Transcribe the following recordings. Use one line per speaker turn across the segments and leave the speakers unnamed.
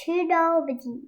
Microbiology.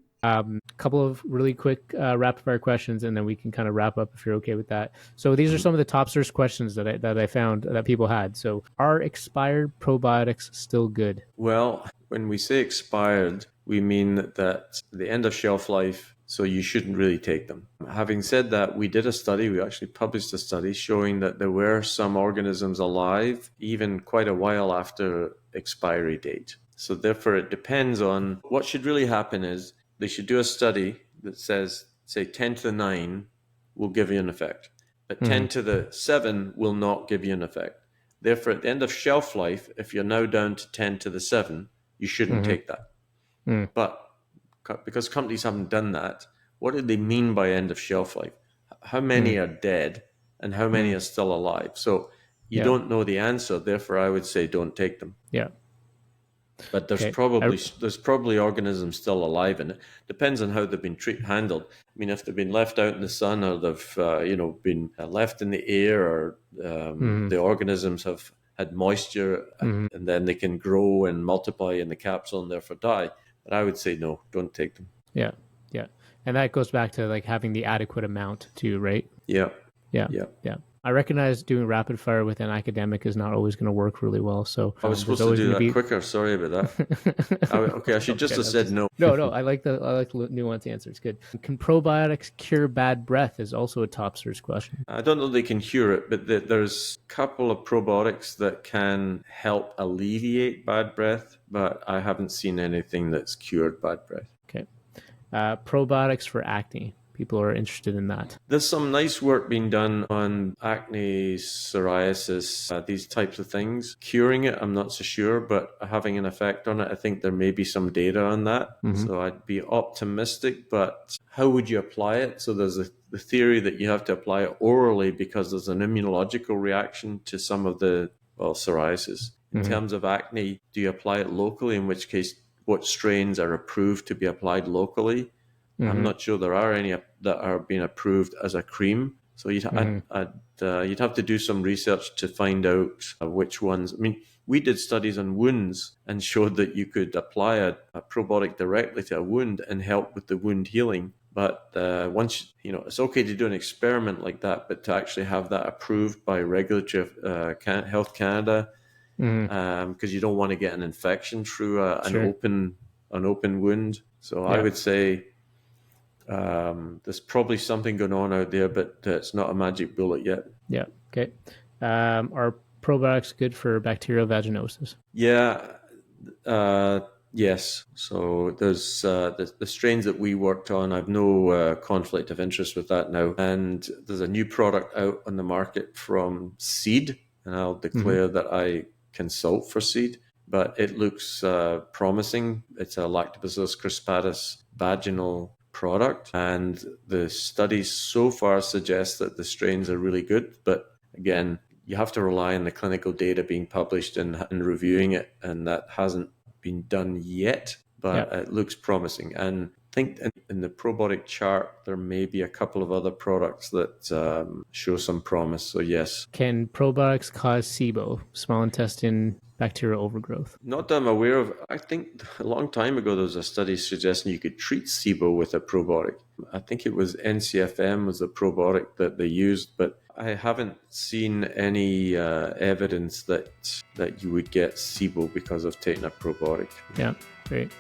Couple of really quick rapid fire questions, and then we can kind of wrap up if you're okay with that. So these are some of the top search questions that I found that people had. So are expired probiotics still good?
Well, when we say expired, we mean that the end of shelf life, so you shouldn't really take them. Having said that, we actually published a study showing that there were some organisms alive even quite a while after expiry date. So therefore, it depends on what should really happen is they should do a study that says, say, 10 to the 9 will give you an effect, but 10 to the 7 will not give you an effect. Therefore, at the end of shelf life, if you're now down to 10 to the 7, you shouldn't take that. But because companies haven't done that, what do they mean by end of shelf life? How many are dead and how many are still alive? So you don't know the answer. Therefore, I would say don't take them.
Yeah.
But there's probably organisms still alive in it. Depends on how they've been handled. I mean, if they've been left out in the sun, or they've been left in the air, or the organisms have had moisture, and then they can grow and multiply in the capsule and therefore die. But I would say no, don't take them.
Yeah, yeah, and that goes back to like having the adequate amount too, right?
Yeah.
I recognize doing rapid fire with an academic is not always going to work really well. So
I was supposed to do that quicker. Sorry about that. Okay, I should just have said no.
No. I like the nuanced answer. It's good. Can probiotics cure bad breath? Is also a top search question.
I don't know they can cure it, but there's a couple of probiotics that can help alleviate bad breath, but I haven't seen anything that's cured bad breath.
Okay. Probiotics for acne. People are interested in that.
There's some nice work being done on acne, psoriasis, these types of things. Curing it, I'm not so sure, but having an effect on it, I think there may be some data on that. So I'd be optimistic, but how would you apply it? So there's the theory that you have to apply it orally because there's an immunological reaction to some of the, psoriasis. In terms of acne, do you apply it locally? In which case, what strains are approved to be applied locally? I'm not sure there are any that are being approved as a cream. So you'd have to do some research to find out which ones. I mean, we did studies on wounds and showed that you could apply a probiotic directly to a wound and help with the wound healing. But once, it's okay to do an experiment like that, but to actually have that approved by regulatory Health Canada, because you don't want to get an infection through an open wound. So I would say there's probably something going on out there, but it's not a magic bullet yet.
Yeah. Okay. Are probiotics good for bacterial vaginosis?
Yeah. Yes. So there's the strains that we worked on. I've no conflict of interest with that now. And there's a new product out on the market from Seed, and I'll declare that I consult for Seed. But it looks promising. It's a Lactobacillus crispatus vaginal product, and the studies so far suggest that the strains are really good. But again, you have to rely on the clinical data being published and reviewing it, and that hasn't been done yet, but it looks promising. And I think in the probiotic chart, there may be a couple of other products that show some promise. So yes.
Can probiotics cause SIBO, small intestine bacterial overgrowth?
Not that I'm aware of. I think a long time ago, there was a study suggesting you could treat SIBO with a probiotic. I think it was NCFM was the probiotic that they used, but I haven't seen any evidence that you would get SIBO because of taking a probiotic.
Yeah, great.